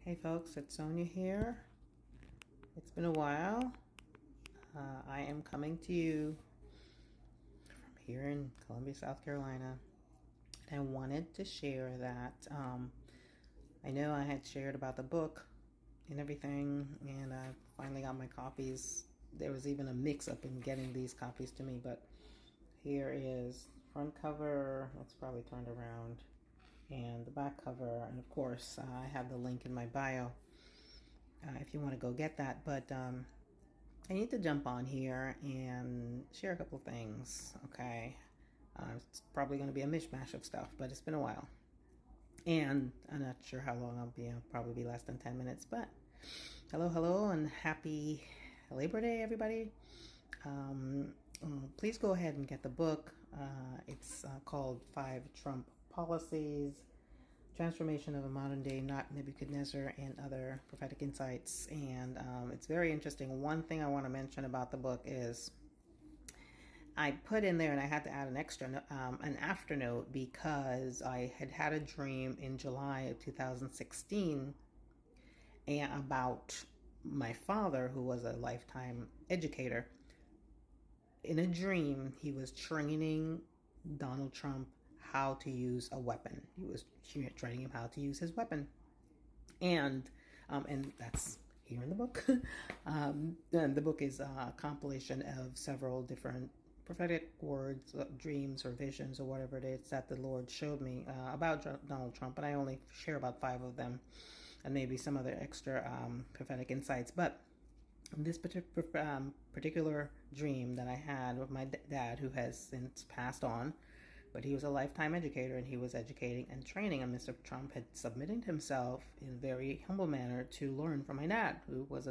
Hey folks, it's Sonia here. It's been a while. I am coming to you from here in Columbia, South Carolina. And I wanted to share that I know I had shared about the book and everything, and I finally got my copies. There was even a mix-up in getting these copies to me, but here is front cover. It's probably turned around, and the back cover, and of course I have the link in my bio if you want to go get that. But I need to jump on here and share a couple things, okay? It's probably going to be a mishmash of stuff, but it's been a while. And I'm not sure how long I'll be. I'll probably be less than 10 minutes, but hello, and happy Labor Day, everybody. Please go ahead and get the book. It's called 5 Trump Policies, Transformation of a Modern Day Nebuchadnezzar and Other Prophetic Insights. And it's very interesting. One thing I want to mention about the book is I put in there, and I had to add an extra, an afternote, because I had a dream in July of 2016 about my father, who was a lifetime educator. In a dream, he was training Donald Trump how to use a weapon. He was training him how to use his weapon, and that's here in the book. And the book is a compilation of several different prophetic words, dreams, or visions, or whatever it is that the Lord showed me about Donald Trump. And I only share about 5 of them, and maybe some other extra prophetic insights. But this particular dream that I had with my dad, who has since passed on, but he was a lifetime educator, and he was educating and training, and Mr. Trump had submitted himself in a very humble manner to learn from my dad, who was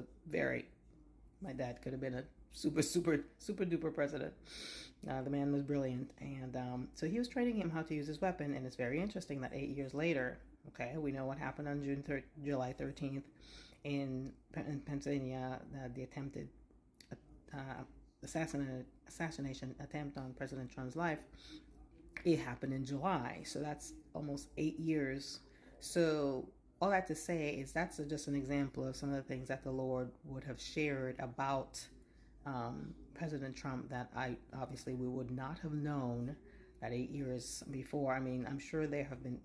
my dad could have been a super duper president. The man was brilliant, and so he was training him how to use his weapon. And it's very interesting that 8 years later, okay, we know what happened on July 13th in Pennsylvania, the attempted assassination attempt on President Trump's life. It happened in July, so that's almost 8 years. So all that to say is that's just an example of some of the things that the Lord would have shared about President Trump that we would not have known that 8 years before. I mean, I'm sure there have been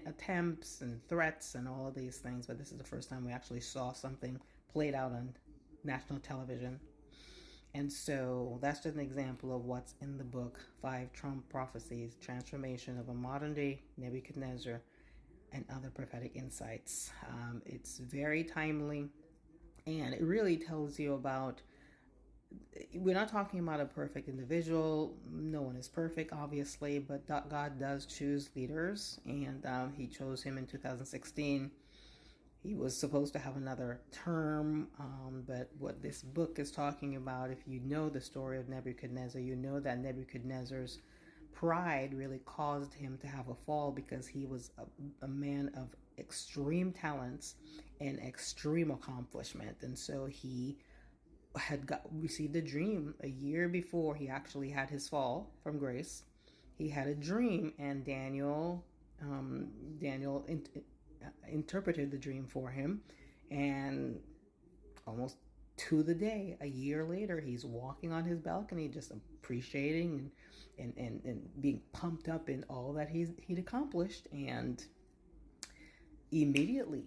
attempts and threats and all of these things, but this is the first time we actually saw something played out on national television. And so that's just an example of what's in the book, 5 Trump Prophecies, Transformation of a Modern Day Nebuchadnezzar and Other Prophetic Insights. It's very timely, and it really tells you about, we're not talking about a perfect individual. No one is perfect, obviously, but God does choose leaders, and he chose him in 2016. He was supposed to have another term, but what this book is talking about, if you know the story of Nebuchadnezzar, you know that Nebuchadnezzar's pride really caused him to have a fall, because he was a man of extreme talents and extreme accomplishment. And so he had received a dream a year before he actually had his fall from grace. He had a dream, and Daniel interpreted the dream for him, and almost to the day, a year later, he's walking on his balcony, just appreciating and being pumped up in all that he'd accomplished. And immediately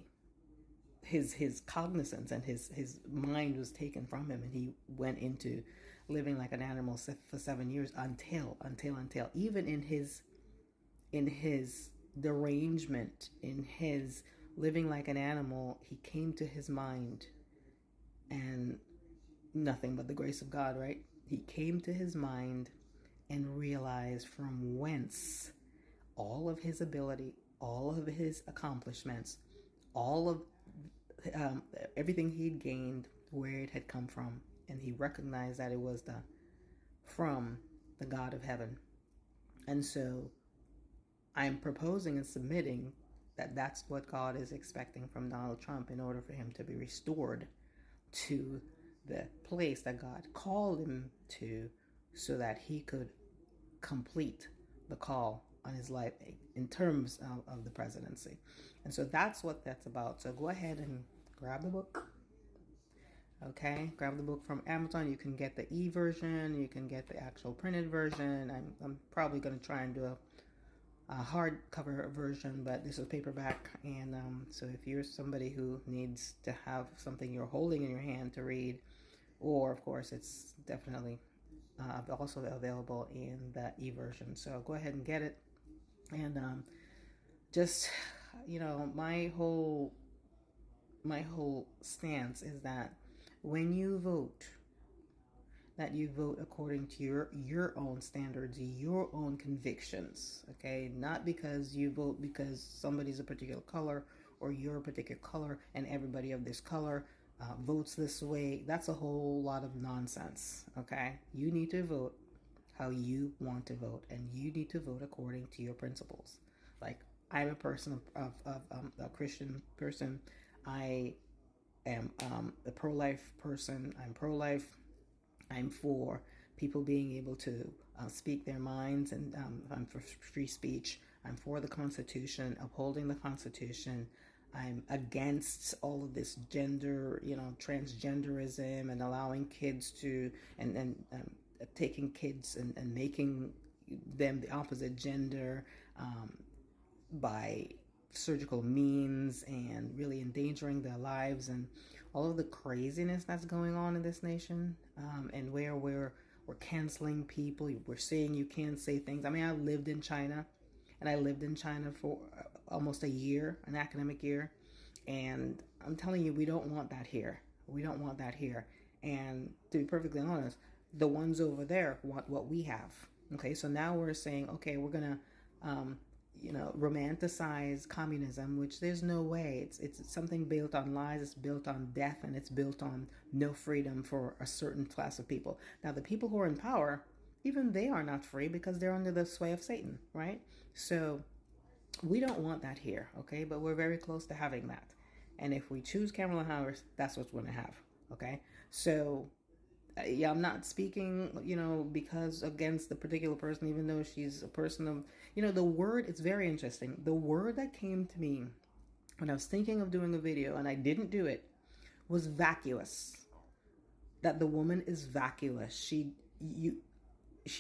his cognizance and his mind was taken from him, and he went into living like an animal for 7 years until even in his derangement, in his living like an animal, he came to his mind, and nothing but the grace of God, right? He came to his mind and realized from whence all of his ability, all of his accomplishments, all of everything he'd gained, where it had come from. And he recognized that it was from the God of heaven. And so I'm proposing and submitting that that's what God is expecting from Donald Trump, in order for him to be restored to the place that God called him to, so that he could complete the call on his life in terms of the presidency. And so that's what that's about. So go ahead and grab the book. Okay, grab the book from Amazon. You can get the e-version, you can get the actual printed version. I'm probably going to try and do a hardcover version, but this is paperback. And so if you're somebody who needs to have something you're holding in your hand to read, or of course it's definitely also available in the e-version. So go ahead and get it. And just, my whole stance is that when you vote, that you vote according to your own standards, your own convictions, okay? Not because you vote because somebody's a particular color or you're a particular color and everybody of this color votes this way. That's a whole lot of nonsense, okay? You need to vote how you want to vote, and you need to vote according to your principles. Like, I'm a person of a Christian person. I am a pro-life person. I'm pro-life. I'm for people being able to speak their minds, and I'm for free speech. I'm for the Constitution, upholding the Constitution. I'm against all of this gender, transgenderism, and allowing kids to, and taking kids and making them the opposite gender by surgical means, and really endangering their lives, and all of the craziness that's going on in this nation, and where we're canceling people. We're saying you can't say things. I mean, I lived in China, and I lived in China for almost a year, an academic year, and I'm telling you, we don't want that here. We don't want that here. And to be perfectly honest, the ones over there want what we have. Okay, so now we're saying, okay, we're gonna romanticize communism, which there's no way. It's something built on lies, it's built on death, and it's built on no freedom for a certain class of people. Now, the people who are in power, even they are not free because they're under the sway of Satan, right? So we don't want that here, okay? But we're very close to having that. And if we choose Kamala Harris, that's what we're going to have, okay? So yeah, I'm not speaking, because against the particular person, even though she's a person of, the word, it's very interesting. The word that came to me when I was thinking of doing a video and I didn't do it was vacuous. That the woman is vacuous. She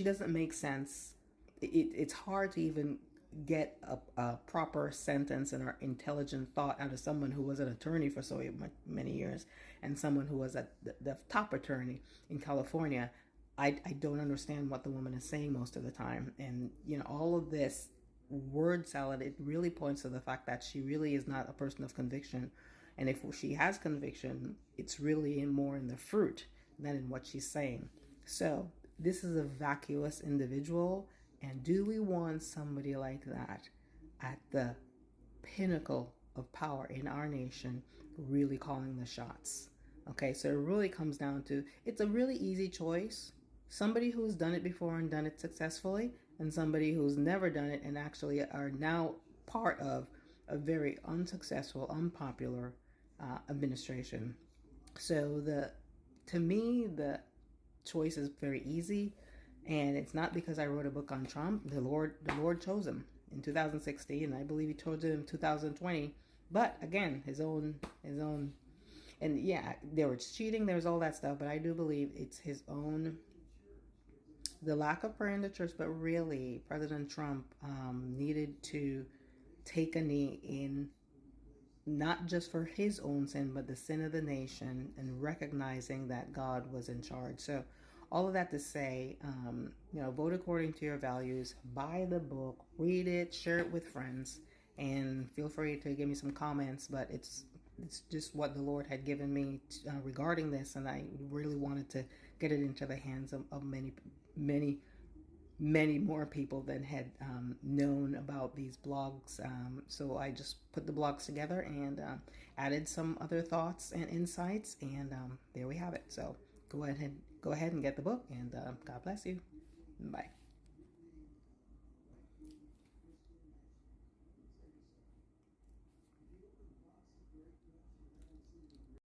doesn't make sense. It's hard to even get a proper sentence and or intelligent thought out of someone who was an attorney for so many years, and someone who was the top attorney in California. I don't understand what the woman is saying most of the time. And, all of this word salad, it really points to the fact that she really is not a person of conviction. And if she has conviction, it's really more in the fruit than in what she's saying. So this is a vacuous individual. And do we want somebody like that at the pinnacle of power in our nation really calling the shots? Okay, so it really comes down to, it's a really easy choice. Somebody who's done it before and done it successfully, and somebody who's never done it and actually are now part of a very unsuccessful, unpopular administration. So to me, the choice is very easy. And it's not because I wrote a book on Trump. The Lord chose him in 2016, and I believe he chose him in 2020. But again, his own, and yeah, there was cheating, there was all that stuff. But I do believe it's his own, the lack of prayer in the church. But really, President Trump needed to take a knee in, not just for his own sin, but the sin of the nation, and recognizing that God was in charge. So all of that to say, vote according to your values, buy the book, read it, share it with friends, and feel free to give me some comments. But it's just what the Lord had given me regarding this, and I really wanted to get it into the hands of many more people than had known about these blogs. So I just put the blogs together and added some other thoughts and insights, and there we have it. So go ahead and get the book, and God bless you. Bye.